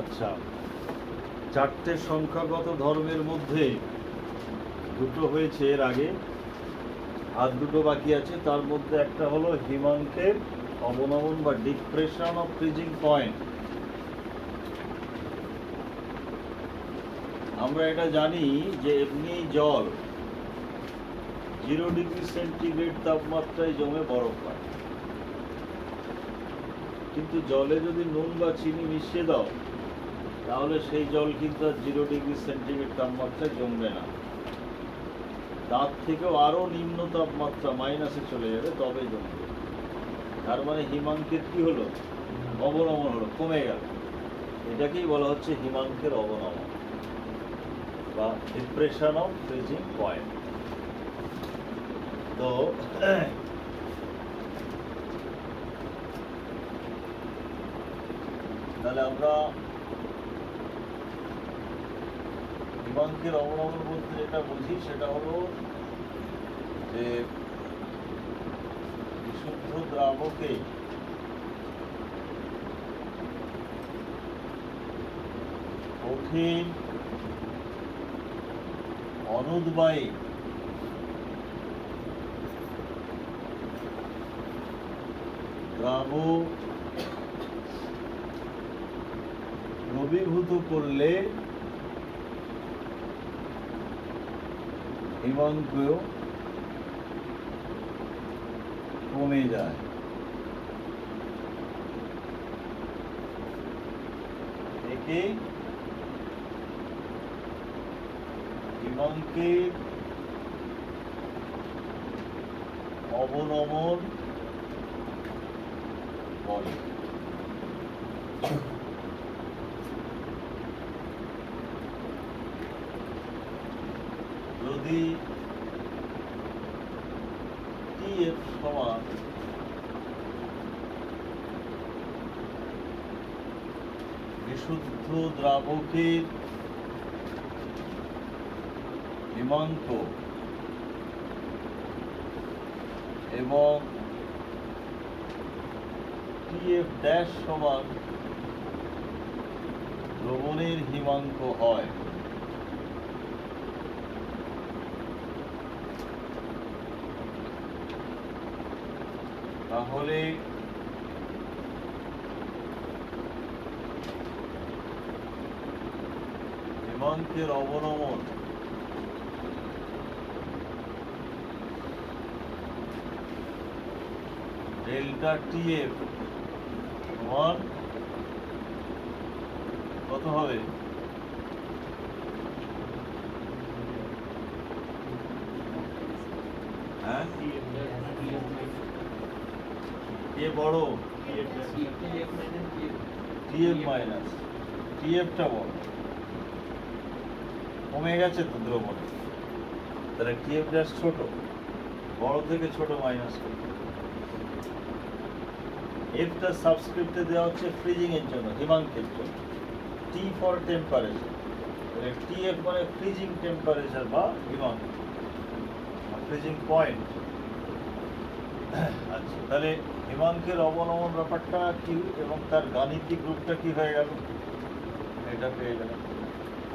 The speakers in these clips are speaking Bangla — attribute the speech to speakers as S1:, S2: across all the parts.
S1: আচ্ছা, চারটে সংখ্যাগত ধর্মের মধ্যে দুটো হয়েছে এর আগে, আর দুটো বাকি আছে। তার মধ্যে একটা হলো হিমাঙ্কের অবনমন বা ডিপ্রেশন অফ ফ্রিজিং পয়েন্ট। আমরা এটা জানি যে এমনি জল 0 ডিগ্রি সেন্টিগ্রেড তাপমাত্রায় জমে বরফ হয়, কিন্তু জলে যদি নুন বা চিনি মিশিয়ে দাও তাহলে সেই জল কিন্তু আর 0 ডিগ্রি সেন্টিগ্রেড তাপমাত্রায় জমবে না, তার থেকেও আরো নিম্ন তাপমাত্রা মাইনাসে চলে যাবে, তবে জমবে। তার মানে হিমাঙ্কের কি হলো? অবনমন হলো, কমে গেল। এটাকেই বলা হচ্ছে হিমাঙ্কের অবনমন বা ডিপ্রেশন অফ ফ্রিজিং পয়েন্ট। তো তাহলে আমরা হিমাঙ্কের অবনমন বলতে যেটা বুঝি সেটা হলো যে বিশুদ্ধ দ্রাবকে কঠিন অনুদ্বায়ী দ্রাবক দ্রবীভূত করলে হিমাঙ্ক কমে যায়। একে হিমাঙ্কের অবনমন বলে। যদি TF সমান বিশুদ্ধ দ্রাবকের হিমাঙ্ক এবং TF ড্যাশ সমান দ্রবণের হিমাঙ্ক হয়, তাহলে হিমাঙ্কের অবনমন ডেল্টা TF সমান কত হবে? হ্যাঁ, এ বড় TF মাইনাস TFটা বড়, কমে গেছে তো দ্রবণ, তাহলে TF ড্যাশ ছোট, বড় থেকে ছোট মাইনাস করতে। এফটা সাবস্ক্রিপ্টে দেওয়া হচ্ছে ফ্রিজিং এর জন্য, হিমাঙ্কের জন্য। T ফর টেম্পারেচার, TF মানে ফ্রিজিং টেম্পারেচার বা হিমাঙ্ক, ফ্রিজিং পয়েন্ট। আচ্ছা, তাহলে হিমাঙ্কের অবনমন ব্যাপারটা কি এবং তার গাণিতিক রূপটা কি হয়ে গেল, এটা পেয়ে গেল।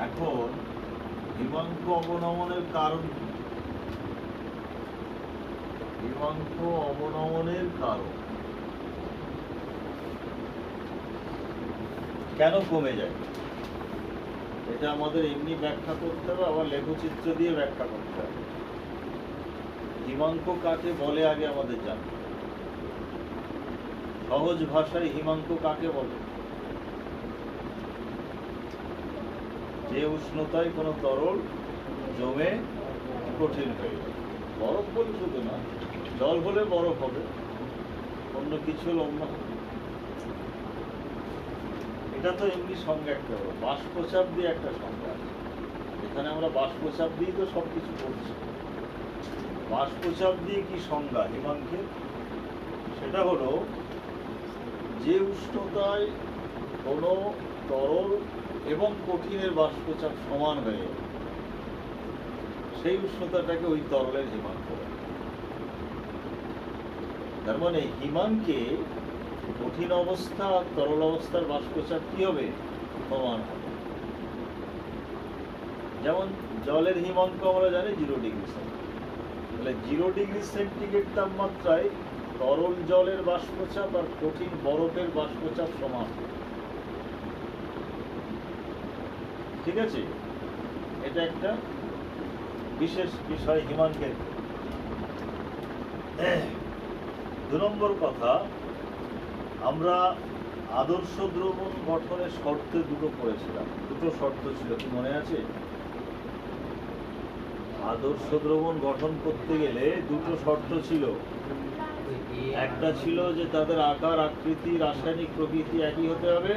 S1: এখন হিমাঙ্ক অবনমনের কারণ কি? হিমাঙ্ক অবনমনের কারণ কেন কমে যায়, এটা আমাদের এমনি ব্যাখ্যা করতে হবে, আবার লেখচিত্র দিয়ে ব্যাখ্যা করতে হবে। হিমাঙ্ক কাকে বলে আগে আমাদের জানতে হবে। সহজ ভাষায় হিমাঙ্ক কাকে বলে? যে উষ্ণতায় কোনো তরল জমে কঠিন হয়ে যায়। বরফ বলে শুধু না, জল হলে বরফ হবে, অন্য কিছু হলে অন্য হবে। এটা তো এমনি সংজ্ঞা একটা হলো। বাষ্পচাপ দিয়ে একটা সংজ্ঞা আছে, এখানে আমরা বাষ্পচাপ দিয়ে তো সবকিছু করছি। বাষ্পচাপ দিয়ে কি সংজ্ঞা হিমাঙ্কের? সেটা হলো যে উষ্ণতায় কোনো তরল এবং কঠিনের বাষ্পচাপ সমান হয়ে যাবে, সেই উষ্ণতাটাকে ওই তরলের হিমাঙ্ক বলে। তার মানে হিমাঙ্কে কঠিন অবস্থা আর তরল অবস্থার বাষ্পচাপ কি হবে? সমান হবে। যেমন জলের হিমাঙ্ক আমরা জানি 0 ডিগ্রি সেন্টিগ্রেড, তাহলে 0 ডিগ্রি সেন্টিগ্রেড তাপমাত্রায় তরল জলের বাষ্পচাপ আর কঠিন বরফের বাষ্পচাপ সমান। ঠিক আছে, এটা একটা বিশেষ বিষয় হিমাঙ্কের। 2 নম্বর কথা, আমরা আদর্শ দ্রবণ গঠনের শর্তে দুটো পড়েছিলাম। দুটো শর্ত ছিল, কি মনে আছে? আদর্শ দ্রবণ গঠন করতে গেলে দুটো শর্ত ছিল। একটা ছিল যে তাদের আকার, আকৃতি, রাসায়নিক প্রকৃতি একই হতে হবে।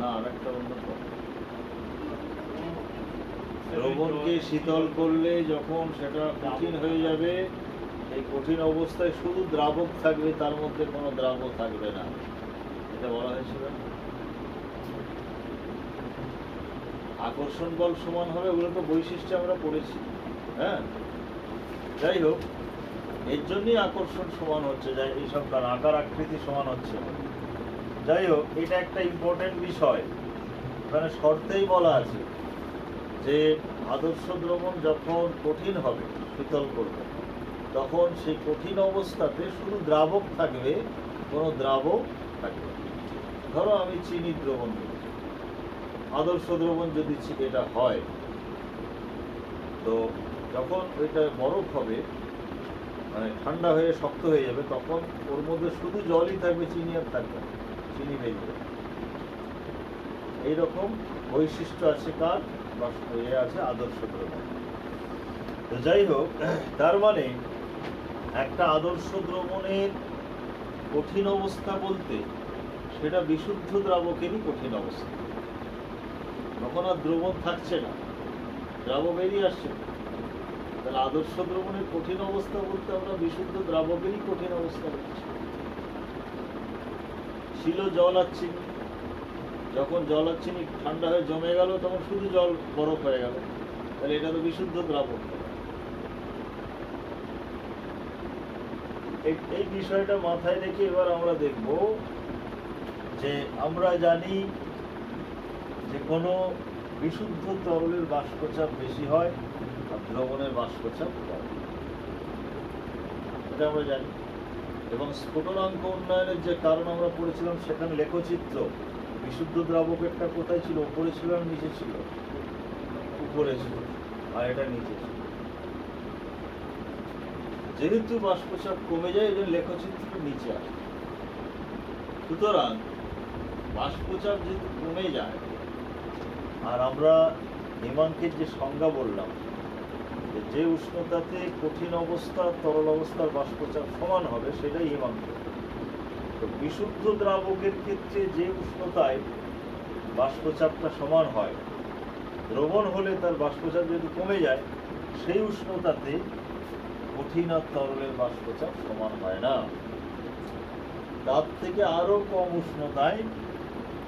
S1: না, আরেকটা অন্য কথা, দ্রবণকে শীতল করলে যখন সেটা কঠিন হয়ে যাবে, এই কঠিন অবস্থায় শুধু দ্রাবক থাকবে, তার মধ্যে কোনো দ্রাব্য থাকবে না, এটা বলা হয়েছিল। আকর্ষণ বল সমান হবে, ওগুলো তো বৈশিষ্ট্য আমরা পড়েছি। হ্যাঁ, যাই হোক, এর জন্যই আকর্ষণ সমান হচ্ছে, যাই এইসব কারণ আকার আকৃতি সমান হচ্ছে। যাই হোক, এটা একটা ইম্পর্টেন্ট বিষয়। ওখানে শর্তেই বলা আছে যে আদর্শ দ্রবণ যখন কঠিন হবে, শীতল করবে, তখন সেই কঠিন অবস্থাতে শুধু দ্রাবক থাকবে, কোনো দ্রাবক থাকবে। ধরো আমি চিনির দ্রবণ দিচ্ছি, আদর্শ দ্রবণ যদি এটা হয়, তো যখন ওইটা বরফ হবে, মানে ঠান্ডা হয়ে শক্ত হয়ে যাবে, তখন ওর মধ্যে শুধু জলই থাকবে, চিনি আর থাকবে না, চিনি বেরিয়ে যাবে। এইরকম বৈশিষ্ট্য আছে কার, বা আছে আদর্শ দ্রবণ। তো যাই হোক, তার মানে একটা আদর্শ দ্রবণের কঠিন অবস্থা বলতে সেটা বিশুদ্ধ দ্রাবকেরই কঠিন অবস্থা। তখন আর দ্রবণ থাকছে না, দ্রাবক বেরিয়ে আসছে। তাহলে আদর্শ দ্রবণের কঠিন অবস্থা বলতে আমরা বিশুদ্ধ দ্রাবকেরই কঠিন অবস্থা বলছি। ছিল জল আর চিনি, যখন জল আর চিনি ঠান্ডা হয়ে জমে গেল, তখন শুধু জল বরফ হয়ে গেল, তাহলে এটা তো বিশুদ্ধ দ্রাবক। এই বিষয়টা মাথায় রেখে এবার আমরা দেখব যে আমরা জানি যে কোনো বিশুদ্ধ তরলের বাষ্পচাপ বেশি হয় আর দ্রবণের বাষ্পচাপ কম, এটা আমরা জানি। এবং স্ফুটনাঙ্ক উন্নয়নের যে কারণ আমরা পড়েছিলাম, সেখানে লেখচিত্র বিশুদ্ধ দ্রাবকেরটা কোথায় ছিল, উপরে ছিল আর নিচে ছিল? উপরে ছিল, আর এটা নিচে ছিল। যেহেতু বাষ্পচাপ কমে যায়, এই জন্য লেখচিত্র নিচে আসে। সুতরাং বাষ্পচাপ যেহেতু কমে যায়, আর আমরা হিমাঙ্কের যে সংজ্ঞা বললাম, যে উষ্ণতাতে কঠিন অবস্থা তরল অবস্থার বাষ্পচাপ সমান হবে, সেটাই হিমাঙ্ক। তো বিশুদ্ধ দ্রাবকের ক্ষেত্রে যে উষ্ণতায় বাষ্পচাপটা সমান হয়, দ্রবণ হলে তার বাষ্পচাপ যদি কমে যায়, সেই উষ্ণতাতে কঠিন আর তরলের বাষ্পচাপ সমান হয় না। তার থেকে আরো কম উষ্ণতায়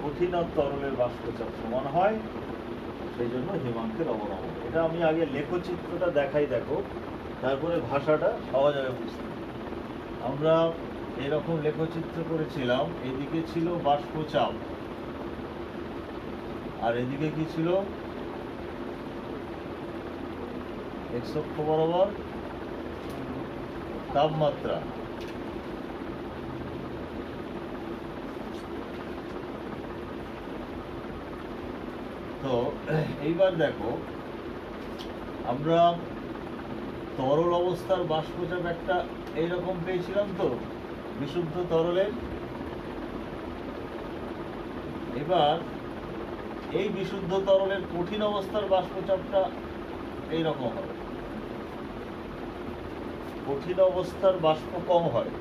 S1: কঠিন আর তরলের বাষ্পচাপ সমান হয়, সেই জন্য হিমাঙ্কের অবনমন। এটা আমি আগে লেখচিত্রটা দেখাই, দেখো, তারপরে ভাষাটা পাওয়া যাবে বুঝতে। আমরা এরকম লেখচিত্র করেছিলাম, এদিকে ছিল বাষ্পচাপ আর এদিকে কি ছিল, এক্স অক্ষ বরাবর তাপমাত্রা। তো এইবার দেখো, আমরা তরল অবস্থার বাষ্পচাপ একটা এইরকম পেয়েছিলাম তো, বিশুদ্ধ তরলের। এবার এই বিশুদ্ধ তরলের কঠিন অবস্থার বাষ্পচাপটা এইরকম হবে। কঠিন অবস্থার বাষ্প কম হয়,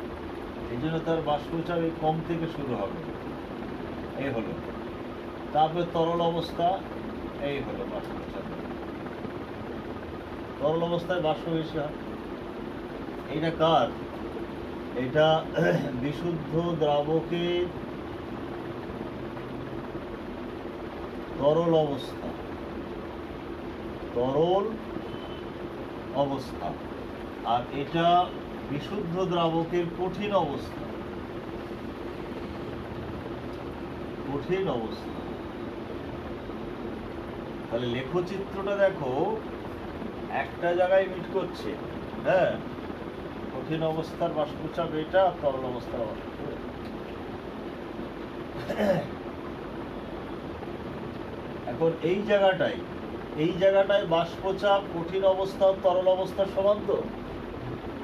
S1: এই জন্য তার বাষ্পচাপ এই কম থেকে শুরু হবে, এই হলো। তারপরে তরল অবস্থা, এই হলো বাষ্পচাপ। তরল অবস্থায় বাষ্প বেশি হয়। এইটা কার? এটা বিশুদ্ধ দ্রাবকের তরল অবস্থা, তরল অবস্থা। আর এটা বিশুদ্ধ দ্রাবকের কঠিন অবস্থা, কঠিন অবস্থা। তাহলে লেখচিত্রটা দেখো একটা জায়গায় মিট করছে। হ্যাঁ, কঠিন অবস্থার বাষ্পচাপ এটা, তরল অবস্থার বাষ্পচাপ। এখন এই জায়গাটায় বাষ্পচাপ কঠিন অবস্থা তরল অবস্থার সমান তো।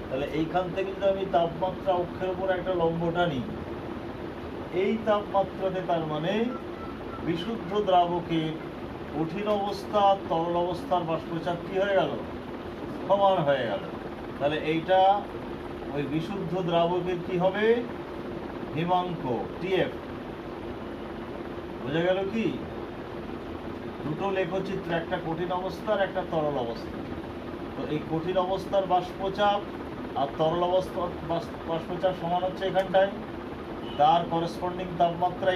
S1: তাহলে এইখান থেকে যদি আমি তাপমাত্রা অক্ষের উপর একটা লম্বটা নিই, এই তাপমাত্রাতে তার মানে বিশুদ্ধ দ্রাবকের কঠিন অবস্থা তরল অবস্থার বাষ্পচাপ কি হয়ে গেল? সমান হয়ে গেল। তাহলে এইটা ওই বিশুদ্ধ দ্রাবকের কি হবে? হিমাঙ্ক, টিএফ। বোঝা গেল কি? দুটো লেখচিত্র, একটা কঠিন অবস্থার একটা তরল অবস্থা। তো এই কঠিন অবস্থার বাষ্পচাপ আর তরল অবস্থার বাষ্পচাপ সমান হচ্ছে এখানটায়, তার করেসপন্ডিং তাপমাত্রা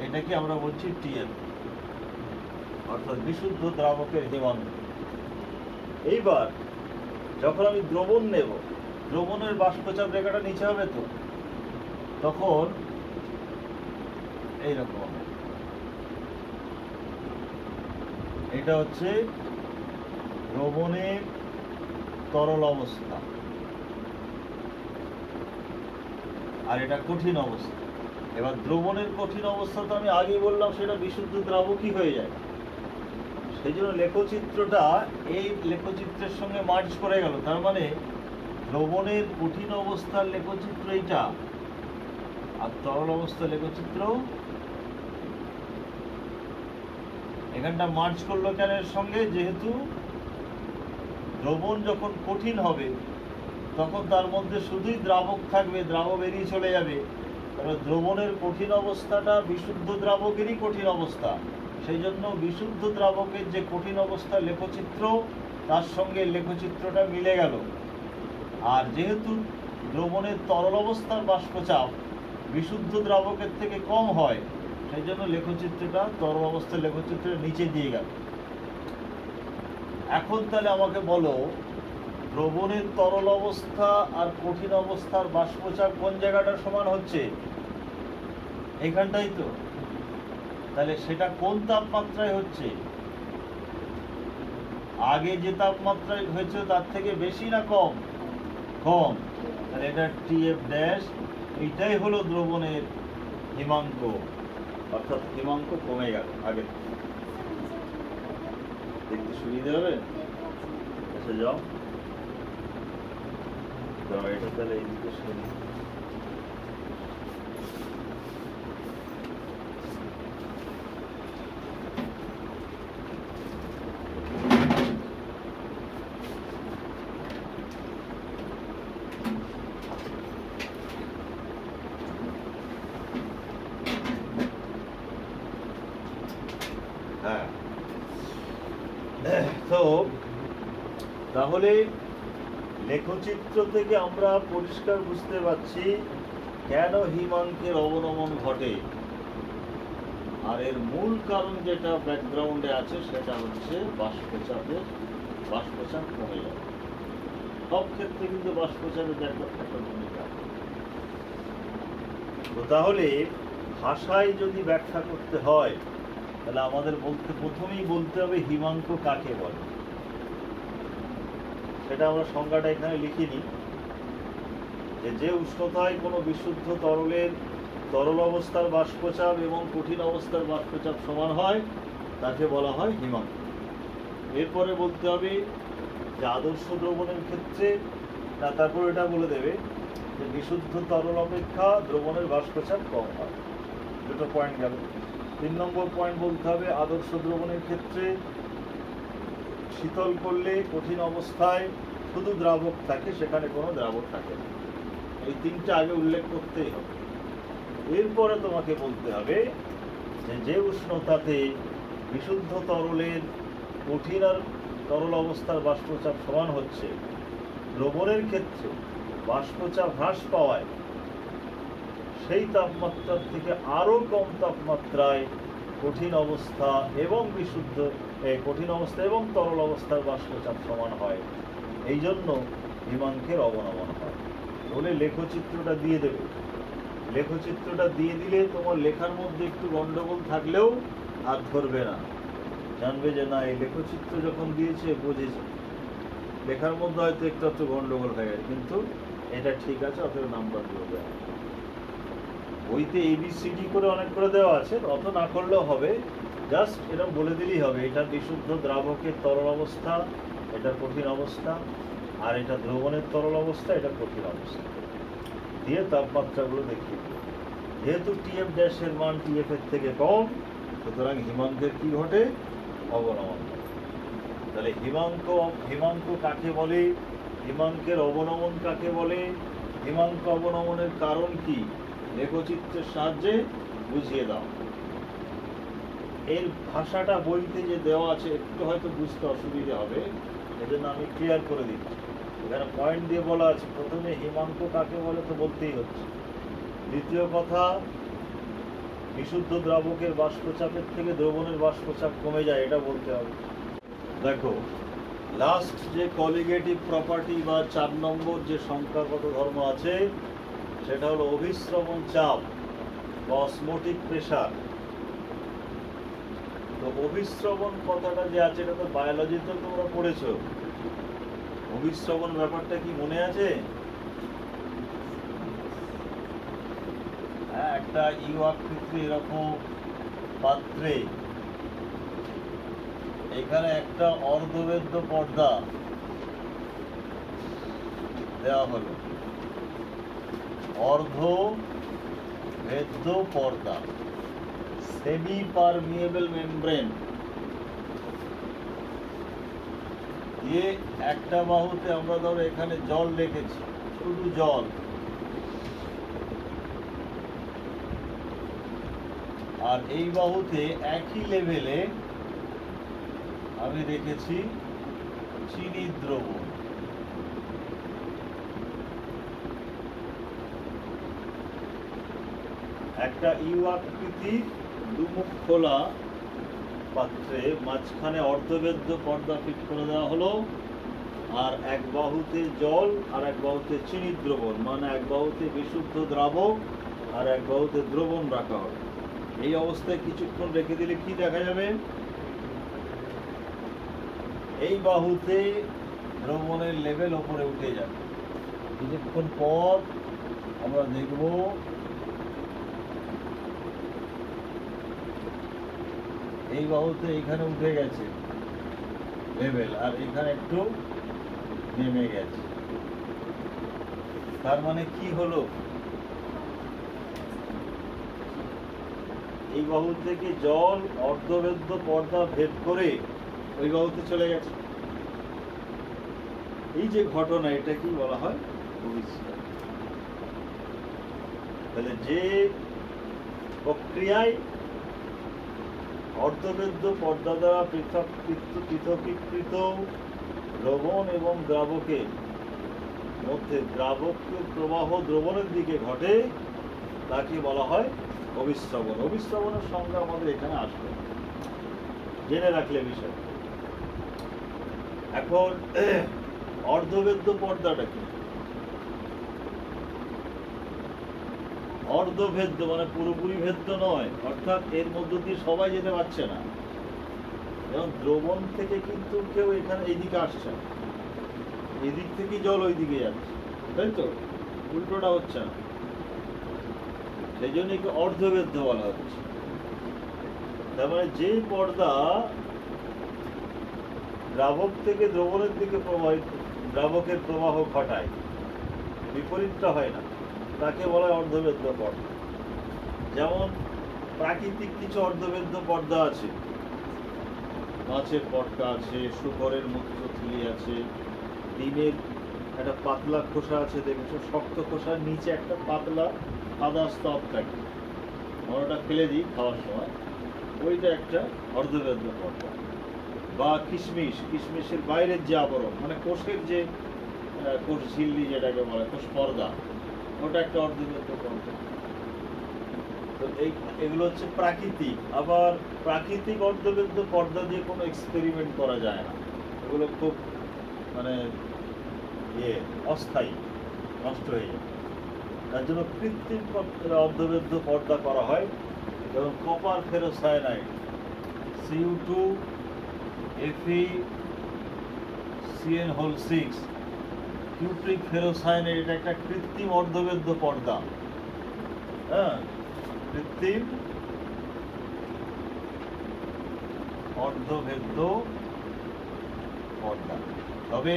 S1: এটাকে আমরা বলছি টিএফ, অর্থাৎ বিশুদ্ধ দ্রাবকের হিমাঙ্ক। এইবার যখন আমি দ্রবণ নেব, দ্রবণের বাষ্পচাপ রেখাটা নিচে হবে তো, তখন এইরকম, এটা হচ্ছে দ্রবণের তরল অবস্থা আর এটা কঠিন অবস্থা। এবার দ্রবণের কঠিন অবস্থা তো আমি আগেই বললাম সেটা বিশুদ্ধ দ্রাবকই হয়ে যায়। সেই জন্য লেখচিত্রটা এই লেখচিত্রের সঙ্গে মার্জ করে গেল। তার মানে দ্রবণের কঠিন অবস্থার লেখচিত্র এইটা, আর তরল অবস্থার লেখচিত্র এখানটা মার্জ করলো কেন এর সঙ্গে? যেহেতু দ্রবণ যখন কঠিন হবে তখন তার মধ্যে শুধুই দ্রাবক থাকবে, দ্রাব বেরিয়ে চলে যাবে। তাহলে দ্রবণের কঠিন অবস্থাটা বিশুদ্ধ দ্রাবকেরই কঠিন অবস্থা। সেই জন্য বিশুদ্ধ দ্রাবকের যে কঠিন অবস্থা লেখচিত্র, তার সঙ্গে লেখচিত্রটা মিলে গেল। আর যেহেতু দ্রবণের তরল অবস্থার বাষ্পচাপ বিশুদ্ধ দ্রাবকের থেকে কম হয়, সেই জন্য লেখচিত্রটা তরল অবস্থার লেখচিত্রের নিচে দিয়ে গেল। এখন তাহলে আমাকে বলো, দ্রবণের তরল অবস্থা আর কঠিন অবস্থার বাষ্পচাপ কোন জায়গাটা সমান হচ্ছে? এইখানটাই তো। তাহলে সেটা কোন তাপমাত্রায় হচ্ছে? আগে যে তাপমাত্রায় হয়েছে তার থেকে বেশি না কম? কম। তাহলে এটা টিএফ ড্যাশ, এইটাই হলো দ্রবণের হিমাঙ্ক, অর্থাৎ হিমাঙ্ক কমে গেল আগে। দেখতে সুবিধা হবে? এসে যাও, এটা তাহলে এইদিকে শুনি। হ্যাঁ, তো তাহলে লেখচিত্র থেকে আমরা পরিষ্কার বুঝতে পারছি কেন হিমাঙ্কের অবনমন ঘটে। আর এর মূল কারণ যেটা ব্যাকগ্রাউন্ডে আছে সেটা হচ্ছে বাষ্পচাপ কমে যাবে। সব ক্ষেত্রে কিন্তু বাষ্পচাপের একটা ভূমিকা। তো তাহলে ভাষায় যদি ব্যাখ্যা করতে হয়, তাহলে আমাদের প্রথমেই বলতে হবে হিমাঙ্ক কাকে বলে। সেটা আমরা সংজ্ঞাটা এখানে লিখিনি, যে উষ্ণতায় কোনো বিশুদ্ধ তরলের তরল অবস্থার বাষ্পচাপ এবং কঠিন অবস্থার বাষ্পচাপ সমান হয় তাকে বলা হয় হিমাঙ্ক। এরপরে বলতে হবে যে আদর্শ দ্রবণের ক্ষেত্রে, তারপর এটা বলে দেবে যে বিশুদ্ধ তরল অপেক্ষা দ্রবণের বাষ্পচাপ কম হয়। দুটো পয়েন্ট গেল। 3 নম্বর পয়েন্ট বলতে হবে আদর্শ দ্রবণের ক্ষেত্রে শীতল করলে কঠিন অবস্থায় শুধু দ্রাবক থাকে, সেখানে কোনো দ্রাবক থাকে না। এই তিনটা আগে উল্লেখ করতেই হবে। এরপরে তোমাকে বলতে হবে যে উষ্ণতাতে বিশুদ্ধ তরলের কঠিন আর তরল অবস্থার বাষ্পচাপ সমান হচ্ছে, দ্রবণের ক্ষেত্রে বাষ্পচাপ হ্রাস পাওয়ায় সেই তাপমাত্রার থেকে আরো কম তাপমাত্রায় কঠিন অবস্থা এবং কঠিন অবস্থা এবং তরল অবস্থার বাষ্পচাপ সমান হয়। এই জন্য হিমাঙ্কের অবনমন হয়। বলে লেখচিত্রটা দিয়ে দেবে। লেখচিত্রটা দিয়ে দিলে তোমার লেখার মধ্যে একটু গন্ডগোল থাকলেও আর ধরবে না, জানবে যে না এই লেখচিত্র যখন দিয়েছে বুঝেছে। লেখার মধ্যে হয়তো একটু গন্ডগোল হয়ে গেছে, কিন্তু এটা ঠিক আছে, অতএব নাম্বার দিয়ে দেওয়া। বইতে ABCD করে অনেক করে দেওয়া আছে, অত না করলেও হবে, জাস্ট এরকম বলে দিলেই হবে এটা বিশুদ্ধ দ্রাবকের তরল অবস্থা, এটা কঠিন অবস্থা, আর এটা দ্রবণের তরল অবস্থা, এটা কঠিন অবস্থা, দিয়ে তাপমাত্রাগুলো দেখিয়ে দেবে। যেহেতু TF ড্যাশের মান TF এর থেকে কম, সুতরাং হিমাঙ্কের কি ঘটে? অবনমন। তাহলে হিমাঙ্ক কাকে বলে, হিমাঙ্কের অবনমন কাকে বলে, হিমাঙ্ক অবনমনের কারণ কি, লেখচিত্রের সাহায্যে বুঝিয়ে দাও। এর ভাষাটা বইতে যে দেওয়া আছে একটু হয়তো বুঝতে অসুবিধা হবে, এজন্য আমি ক্লিয়ার করে দিচ্ছি। এখানে পয়েন্ট দিয়ে বলা আছে, প্রথমে হিমাঙ্ক কাকে বলে তো বলতেই হচ্ছে। দ্বিতীয় কথা, বিশুদ্ধ দ্রাবকের বাষ্পচাপের থেকে দ্রবণের বাষ্পচাপ কমে যায়, এটা বলতে হবে। দেখো, লাস্ট যে কলিগেটিভ প্রপার্টি বা 4 নম্বর যে সংখ্যাগত ধর্ম আছে, সেটা হলো অভিস্রবণ চাপ বা অসমোটিক প্রেসার। তো অভিস্রবণ কথাটা যে আছে, এটা তো বায়োলজিতে তোমরা পড়েছো। অভিস্রবণ ব্যাপারটা কি মনে আছে? হ্যাঁ, একটা ইউ আকৃতি এরকম পাত্রে এখানে একটা অর্ধবেদ্য পর্দা দেওয়া হলো, অর্ধবেদ্য পর্দা, সেমি পারমিয়েবল মেমব্রেন দিয়ে একটা বাহুতে আমরা ধরো এখানে জল রেখেছি, শুধু জল, আর এই বাহুতে একই লেভেলে আমি রেখেছি চিনি দ্রবণ। একটা ইউ আকৃতির দুমুখ খোলা পাত্রে মাঝখানে অর্ধবেদ্য পর্দা ফিট করে দেওয়া হলো, আর এক বাহুতে জল আর এক বাহুতে চিনি দ্রবণ, মানে এক বাহুতে বিশুদ্ধ দ্রাবক আর এক বাহুতে দ্রবণ রাখা হবে। এই অবস্থায় কিছুক্ষণ রেখে দিলে কি দেখা যাবে? এই বাহুতে দ্রবণের লেভেল ওপরে উঠে যাবে। কিছুক্ষণ পর আমরা দেখব এই বাহুতে এখানে উঠে গেছে লেভেল, আর এখানে একটু নেমে গেছে। তার মানে কি হলো? এই বাহু থেকে জল অর্ধবেদ্য পর্দা ভেদ করে ওই বাহুতে চলে গেছে। এই যে ঘটনা, এটা কি বলা হয়? অভিস্রবণ। তাহলে যে প্রক্রিয়ায় অর্ধবেদ্য পর্দা দ্বারা পৃথকীকৃত দ্রবণ এবং দ্রাবকের মধ্যে দ্রাবকীয় প্রবাহ দ্রবণের দিকে ঘটে, তাকে বলা হয় অভিস্রবণ। অভিস্রবণের সংজ্ঞা আমাদের এখানে আসবে, জেনে রাখলে বিষয়। এখন অর্ধবেদ্য পর্দাটা কি? অর্ধভেদ্য মানে পুরোপুরি ভেদ্য নয়, অর্থাৎ এর মধ্য দিয়ে সবাই যেতে পারছে না। এবং দ্রবণ থেকে কিন্তু কেউ এখানে এইদিকে আসছে না, এদিক থেকে জল ওইদিকে যাচ্ছে, তাই তো? উল্টোটা হচ্ছে না, সেই জন্য একে অর্ধবেদ্য বলা হচ্ছে। তার মানে যে পর্দা দ্রাবক থেকে দ্রবণের দিকে প্রবাহিত, দ্রাবকের প্রবাহ ঘটায়, বিপরীতটা হয় না, তাকে বলা হয় অর্ধবেদ্য পর্দা। যেমন প্রাকৃতিক কিছু অর্ধবেদ্য পর্দা আছে, মাছের পটকা আছে, শুকরের মূত্রথলি আছে, ডিমের একটা পাতলা খোসা আছে, দেখেছো? শক্ত খোসার নিচে একটা পাতলা সাদা স্তর থাকে, আমরা ওটা ফেলে দিই খাওয়ার সময়, ওইটা একটা অর্ধবেদ্য পর্দা। বা কিশমিশের বাইরের যে আবরণ, মানে কোষের যে কোষ ঝিল্লি যেটাকে বলে, কোষ পর্দা, ওটা একটা অর্ধবেদ্য পর্দা। তো এগুলো হচ্ছে প্রাকৃতিক। আবার প্রাকৃতিক অর্ধবেদ্য পর্দা দিয়ে কোনো এক্সপেরিমেন্ট করা যায় না, এগুলো খুব মানে অস্থায়ী, নষ্ট হয়ে যায়। তার জন্য কৃত্রিম অর্ধবেদ্য পর্দা করা হয়, যেমন copper ferrocyanide, Cu2 FeCN6, cupric ferrocyanide, এটা একটা কৃত্রিম অর্ধবেদ্য পর্দা। হ্যাঁ, কৃত্রিম অর্ধবেদ্য পর্দা। তবে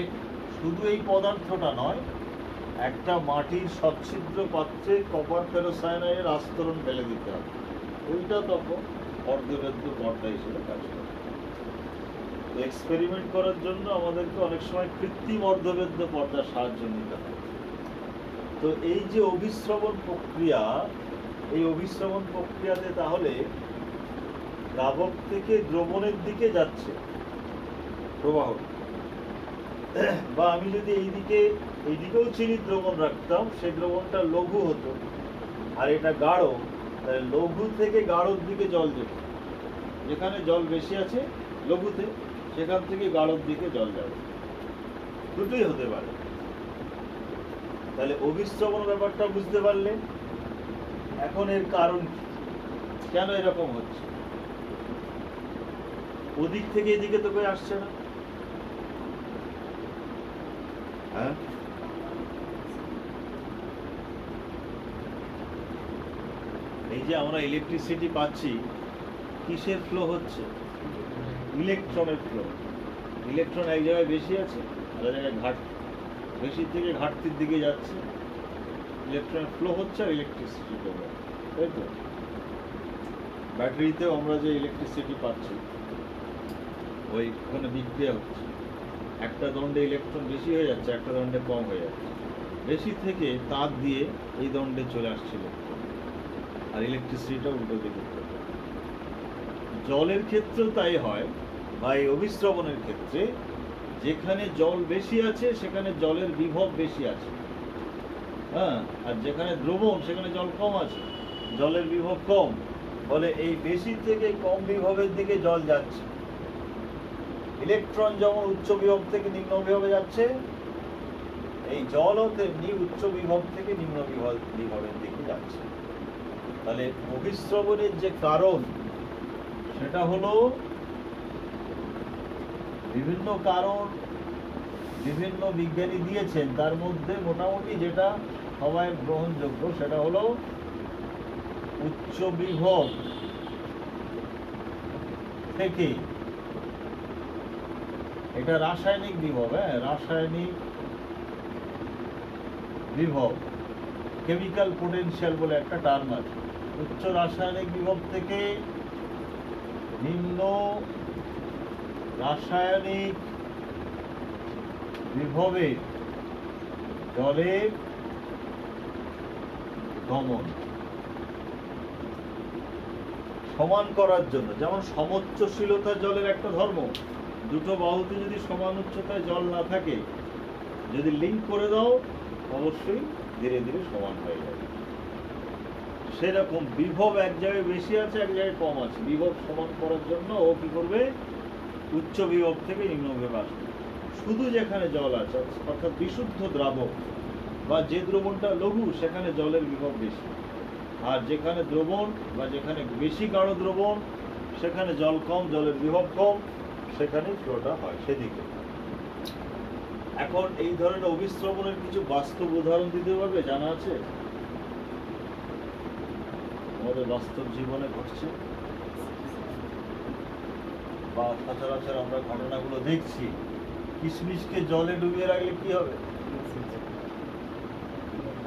S1: শুধু এই পদার্থটা নয়, একটা মাটির সচ্ছিদ্র পাত্রে কপার ফেরোসায়ানাইডের আস্তরণ ফেলে দিতে হবে, ওইটা তখন অর্ধবেদ্য পর্দা হিসেবে কাজ করে। এক্সপেরিমেন্ট করার জন্য আমাদেরকে অনেক সময় কৃত্রিম অর্ধবেদ্য পর্দার সাহায্য নিতে হয়। তো এই যে অভিস্রবণ প্রক্রিয়া, এই অভিস্রবণ প্রক্রিয়াতে তাহলে দ্রাবক থেকে দ্রবণের দিকে যাচ্ছে প্রবাহ, বা আমি যদি এইদিকেও চিনির দ্রবণ রাখতাম, সেই দ্রবণটা লঘু হতো, আর এটা গাঢ়, তাহলে লঘু থেকে গাঢ়র দিকে জল যেত। যেখানে জল বেশি আছে লঘুতে, সেখান থেকে গাঢ়র দিকে জল যাবে, দুটোই হতে পারে। তাহলে অভিস্রবণ ব্যাপারটা বুঝতে পারলে, এখন এর কারণ কেন এরকম হচ্ছে? ওদিক থেকে এদিকে তো কই আসছে না। হ্যাঁ, এই যে আমরা ইলেকট্রিসিটি পাচ্ছি, কিসের ফ্লো হচ্ছে? ইলেকট্রনের ফ্লো। ইলেকট্রন এক জায়গায় বেশি আছে, আর এক জায়গায় ঘাটতি, বেশি থেকে ঘাটতির দিকে যাচ্ছে, ইলেকট্রনের ফ্লো হচ্ছে আর ইলেকট্রিসিটি ফ্লো, তাই তো? ব্যাটারিতেও আমরা যে ইলেকট্রিসিটি পাচ্ছি, ওইখানে বিক্রিয়া হচ্ছে, একটা দণ্ডে ইলেকট্রন বেশি হয়ে যাচ্ছে, একটা দণ্ডে কম হয়ে যাচ্ছে, বেশি থেকে তার দিয়ে এই দণ্ডে চলে আসছিল, আর ইলেকট্রিসিটিটা উল্টো দিকে। জলের ক্ষেত্রেও তাই হয়, বা এই অভিস্রবণের ক্ষেত্রে যেখানে জল বেশি আছে সেখানে জলের বিভব বেশি আছে, হ্যাঁ, আর যেখানে দ্রবণ সেখানে জল কম আছে, জলের বিভব কম, বলে এই বেশি থেকে কম বিভবের দিকে জল যাচ্ছে। ইলেকট্রন যেমন উচ্চ বিভব থেকে নিম্ন বিভবে যাচ্ছে, এই জলও তেমনি উচ্চ বিভব থেকে নিম্ন বিভবের দিকে যাচ্ছে। তাহলে অভিস্রবণের যে কারণ, সেটা হলো বিভিন্ন কারণ বিভিন্ন বিজ্ঞানী দিয়েছেন, তার মধ্যে মোটামুটি যেটা সবাই গ্রহণযোগ্য সেটা হলো উচ্চ বিভব থেকে, এটা রাসায়নিক বিভব, হ্যাঁ, রাসায়নিক বিভব, কেমিক্যাল পোটেনশিয়াল বলে একটা টার্ম আছে। উচ্চ রাসায়নিক বিভব থেকে নিম্ন রাসায়নিক বিভবে জলের গমন সমান করার জন্য, যেমন সমোচ্চশীলতা জলের একটা ধর্ম, দুটো বাহুতে যদি সমান উচ্চতায় জল না থাকে, যদি লিঙ্ক করে দাও অবশ্যই ধীরে ধীরে সমান হয়ে যাবে। সেরকম বিভব এক জায়গায় বেশি আছে, এক জায়গায় কম আছে, বিভব সমান করার জন্য ও কি করবে? উচ্চ বিভব থেকে নিম্ন বিভবে আসবে। শুধু যেখানে জল আছে, অর্থাৎ বিশুদ্ধ দ্রাবক বা যে দ্রবণটা লঘু, সেখানে জলের বিভব বেশি, আর যেখানে দ্রবণ বা যেখানে বেশি গাঢ় দ্রবণ সেখানে জল কম, জলের বিভব কম, সেখানে ফ্লোটা হয় সেদিকে। এখন এই ধরনের অভিস্রবণের কিছু বাস্তব উদাহরণ দিতে পারবে? জানা আছে আমাদের বাস্তব জীবনে ঘটছে, বা সচরাচর আমরা ঘটনাগুলো দেখছি। কিশমিশকে জলে ডুবিয়ে রাখলে কি হবে?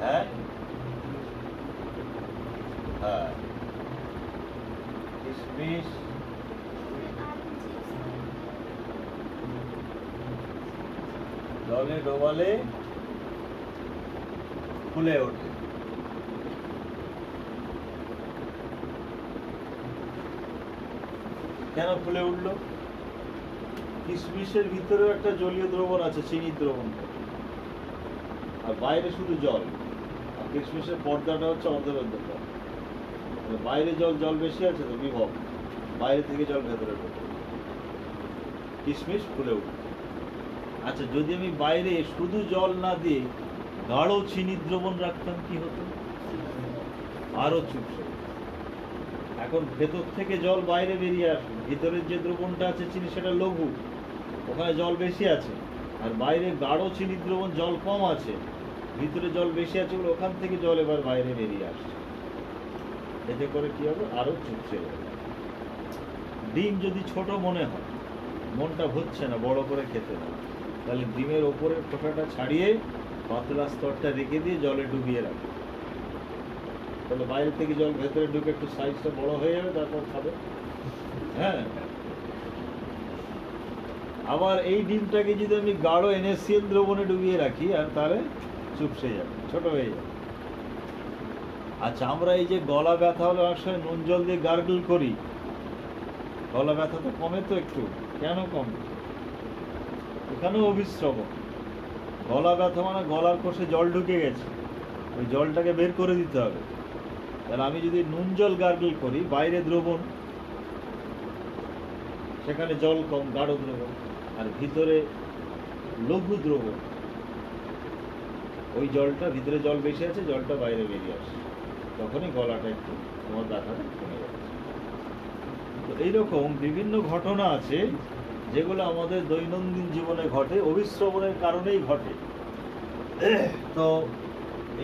S1: হ্যাঁ, হ্যাঁ, কিশমিশ জলে ডোবালে ফুলে ওঠে। কেন ফুলে উঠল? কিশমিশের ভিতরেও একটা জলীয় দ্রবণ আছে, চিনির দ্রবণ, আর বাইরে শুধু জল। আর কিশমিশের পর্দাটা হচ্ছে অর্ধবেদ্য পর্দা। বাইরে জল বেশি আছে তো বিভব, বাইরে থেকে জল ভেতরে ঢোকে, কিশমিশ ফুলে উঠে। আচ্ছা, যদি আমি বাইরে শুধু জল না দিয়ে গাঢ় চিনি দ্রবণ রাখতাম কি হতো? আরো চুপসে। এখন ভেতর থেকে জল বাইরে বেরিয়ে আসে, ভিতরের যে দ্রবণটা আছে চিনি সেটা লঘু, ওখানে জল বেশি আছে, আর বাইরে গাঢ় চিনি দ্রবণ জল কম আছে, ভিতরে জল বেশি আছে বলে ওখান থেকে জল এবার বাইরে বেরিয়ে আসছে। এতে করে কি হবে? আরো চুপসে যাবে। ডিম যদি ছোট মনে হয়, মনটা হচ্ছে না বড় করে খেতে না, তাহলে ডিমের ওপরের খোসাটা ছাড়িয়ে পাতলা স্তরটা রেখে দিয়ে জলে ডুবিয়ে রাখবে, তাহলে বাইরে থেকে জল ভেতরে ঢুকে একটু সাইজটা বড় হয়ে যাবে, তারপর খাবে। হ্যাঁ, আবার এই ডিমটাকে যদি আমি গাঢ় NaCl দ্রবণে ডুবিয়ে রাখি, আর তাহলে চুপসে যাবে, ছোট হয়ে যাবে। আচ্ছা, আমরা এই যে গলা ব্যথা হলে অনেক সময় নুন জল দিয়ে গার্গল করি, গলা ব্যথা তো কমে তো একটু, কেন কমে? এখানেও অভিস্রবণ। গলা ব্যথা মানে গলার কোষে জল ঢুকে গেছে, ওই জলটাকে বের করে দিতে হবে। তাহলে আমি যদি নুন জল গার্গল করি, বাইরে দ্রবণ, সেখানে জল কম, গাঢ় দ্রবণ, আর ভিতরে লঘু দ্রবণ, ওই জলটা ভিতরে জল বেশি আছে, জলটা বাইরে বেরিয়ে আসে, তখনই গলাটা একটু তোমার ব্যথাটা কমে যাচ্ছে। তো এইরকম বিভিন্ন ঘটনা আছে যেগুলো আমাদের দৈনন্দিন জীবনে ঘটে, অভিস্রবণের কারণেই ঘটে। তো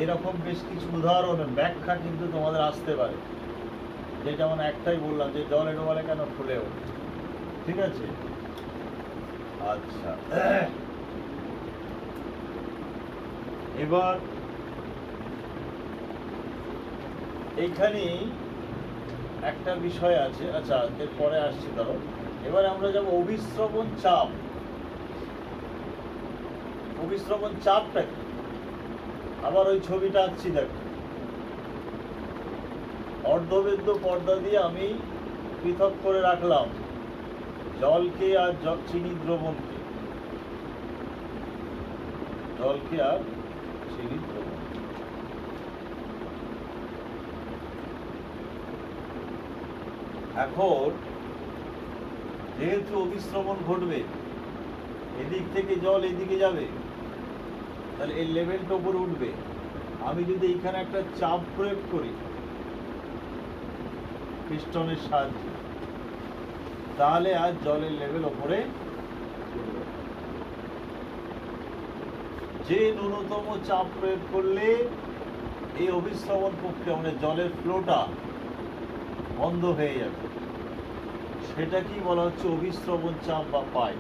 S1: এরকম বেশ কিছু উদাহরণের ব্যাখ্যা কিন্তু তোমাদের আসতে পারে, যে যেমন একটাই বললাম যে জল ডোবালে কেন ফুলে ওঠে। ঠিক আছে? আচ্ছা, এবার এইখানে একটা বিষয় আছে। আচ্ছা, এরপরে আসছি। ধরো এবারে আমরা যাব অভিস্রবণ চাপ। অভিস্রবণ চাপটা কি? আবার ওই ছবিটা আঁকছি, দেখো। অর্ধবেদ্য পর্দা দিয়ে আমি পৃথক করে রাখলাম জলকে আর চিনি দ্রবণকে, জলকে আর চিনি দ্রবণ। এখন যেহেতু অভিস্রবণ ঘটবে, এদিক থেকে জল এদিকে যাবে, তাহলে এই লেভেলটা উপরে উঠবে। আমি যদি এখানে একটা চাপ প্রয়োগ করি পিস্টনের সাহায্যে, তাহলে আর জলের লেভেল ওপরে উঠবে। যে ন্যূনতম চাপ প্রয়োগ করলে এই অভিস্রবণ প্রক্রিয়া মানে জলের ফ্লোটা বন্ধ হয়ে যাবে, সেটা কি বলা হচ্ছে? অভিস্রবণ চাপ বা পাই।